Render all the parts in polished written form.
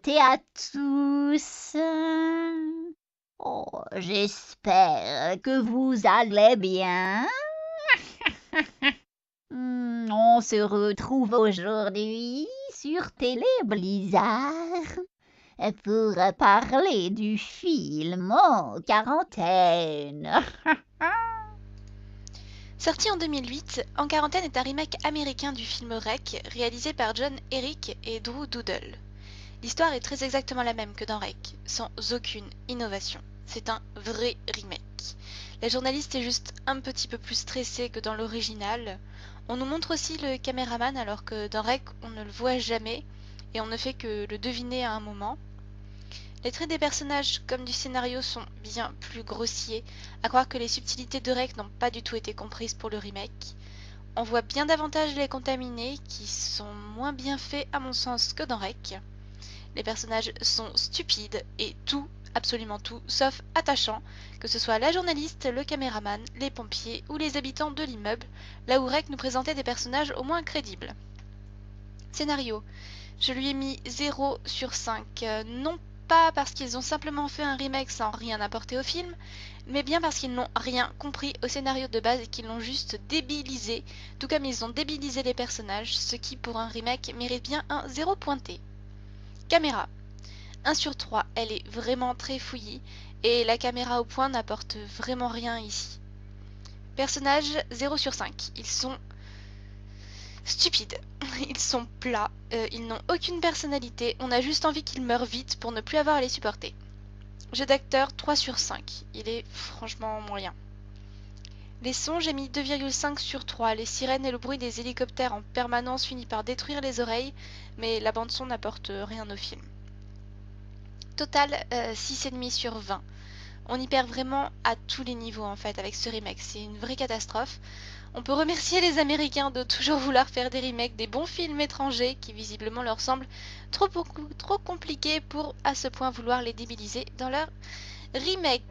toutes et à tous. Oh, j'espère que vous allez bien. On se retrouve aujourd'hui sur Télé Blizzard pour parler du film En quarantaine. Sorti en 2008, En quarantaine est un remake américain du film Rec, réalisé par John Herrick et Drew Doodle. L'histoire est très exactement la même que dans Rec, sans aucune innovation. C'est un vrai remake. La journaliste est juste un petit peu plus stressée que dans l'original. On nous montre aussi le caméraman alors que dans Rec on ne le voit jamais et on ne fait que le deviner à un moment. Les traits des personnages comme du scénario sont bien plus grossiers, à croire que les subtilités de Rec n'ont pas du tout été comprises pour le remake. On voit bien davantage les contaminés, qui sont moins bien faits à mon sens que dans Rec. Les personnages sont stupides et tout, absolument tout, sauf attachant, que ce soit la journaliste, le caméraman, les pompiers ou les habitants de l'immeuble, là où Rec nous présentait des personnages au moins crédibles. Scénario. Je lui ai mis 0 sur 5, non pas parce qu'ils ont simplement fait un remake sans rien apporter au film, mais bien parce qu'ils n'ont rien compris au scénario de base et qu'ils l'ont juste débilisé, tout comme ils ont débilisé les personnages, ce qui pour un remake mérite bien un 0 pointé. Caméra. 1 sur 3, elle est vraiment très fouillie, et la caméra au point n'apporte vraiment rien ici. Personnages 0 sur 5, ils sont stupides. Ils sont plats, ils n'ont aucune personnalité, on a juste envie qu'ils meurent vite pour ne plus avoir à les supporter. Jeu d'acteur 3 sur 5, il est franchement moyen. Les sons, j'ai mis 2,5 sur 3, les sirènes et le bruit des hélicoptères en permanence finit par détruire les oreilles, mais la bande son n'apporte rien au film. Total 6,5 sur 20. On y perd vraiment à tous les niveaux en fait avec ce remake, c'est une vraie catastrophe. On peut remercier les Américains de toujours vouloir faire des remakes des bons films étrangers qui visiblement leur semblent trop compliqués pour à ce point vouloir les débiliser dans leur remake.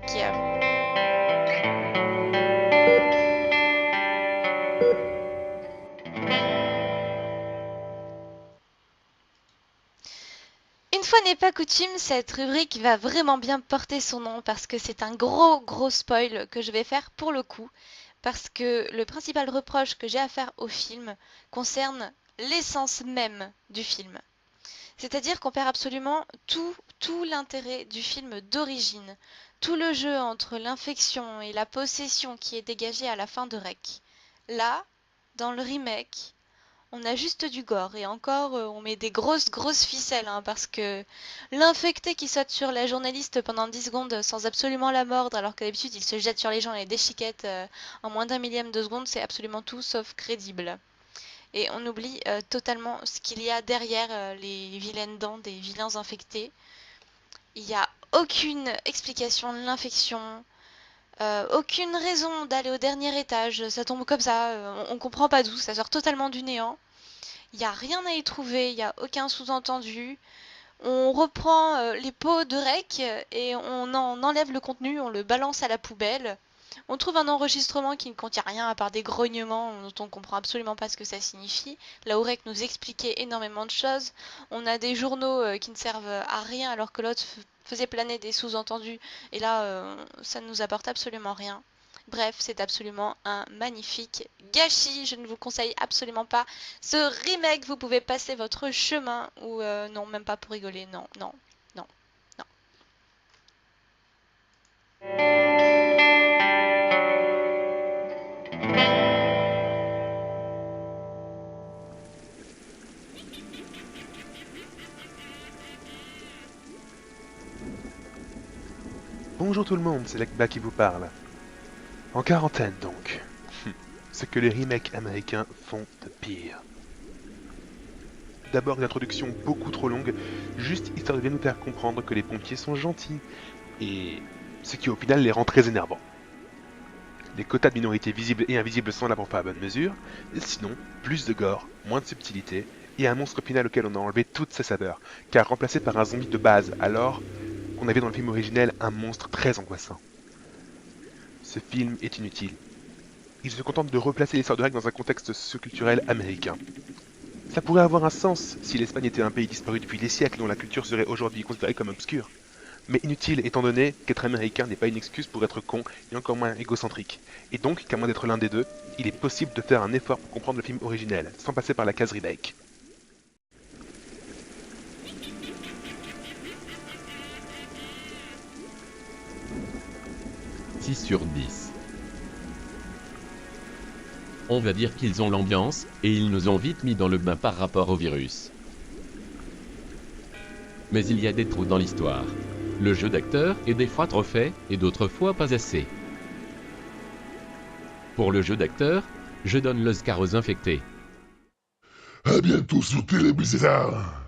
Une fois n'est pas coutume, cette rubrique va vraiment bien porter son nom parce que c'est un gros spoil que je vais faire pour le coup. Parce que le principal reproche que j'ai à faire au film concerne l'essence même du film. C'est-à-dire qu'on perd absolument tout l'intérêt du film d'origine, tout le jeu entre l'infection et la possession qui est dégagé à la fin de Rec. Là, dans le remake, on a juste du gore et encore on met des grosses ficelles hein, parce que l'infecté qui saute sur la journaliste pendant 10 secondes sans absolument la mordre alors que d'habitude il se jette sur les gens et les déchiquette en moins d'un millième de seconde, c'est absolument tout sauf crédible. Et on oublie totalement ce qu'il y a derrière les vilaines dents des vilains infectés. Il n'y a aucune explication de l'infection, aucune raison d'aller au dernier étage, ça tombe comme ça, on comprend pas d'où, ça sort totalement du néant. Il n'y a rien à y trouver, il n'y a aucun sous-entendu. On reprend les pots de rec et on en enlève le contenu, on le balance à la poubelle. On trouve un enregistrement qui ne contient rien à part des grognements dont on comprend absolument pas ce que ça signifie. La OREC nous expliquait énormément de choses. On a des journaux qui ne servent à rien alors que l'autre faisait planer des sous-entendus. Et là, ça ne nous apporte absolument rien. Bref, c'est absolument un magnifique gâchis. Je ne vous conseille absolument pas ce remake. Vous pouvez passer votre chemin ou non, même pas pour rigoler. Non, non, non, non. Bonjour tout le monde, c'est Lakba qui vous parle. En quarantaine donc. Ce que les remakes américains font de pire. D'abord une introduction beaucoup trop longue, juste histoire de bien nous faire comprendre que les pompiers sont gentils, et ce qui au final les rend très énervants. Les quotas de minorités visibles et invisibles sont là pour faire la bonne mesure, et sinon, plus de gore, moins de subtilité, et un monstre final auquel on a enlevé toutes ses saveurs, car remplacé par un zombie de base, alors qu'on avait dans le film originel un monstre très angoissant. Ce film est inutile. Il se contente de replacer l'histoire de Rec dans un contexte socioculturel américain. Ça pourrait avoir un sens si l'Espagne était un pays disparu depuis des siècles dont la culture serait aujourd'hui considérée comme obscure. Mais inutile étant donné qu'être américain n'est pas une excuse pour être con et encore moins égocentrique. Et donc, qu'à moins d'être l'un des deux, il est possible de faire un effort pour comprendre le film originel, sans passer par la case remake. « 6 sur 10. On va dire qu'ils ont l'ambiance, et ils nous ont vite mis dans le bain par rapport au virus. Mais il y a des trous dans l'histoire. Le jeu d'acteur est des fois trop fait, et d'autres fois pas assez. Pour le jeu d'acteur, je donne l'Oscar aux infectés. À bientôt sur Télé Blizzard.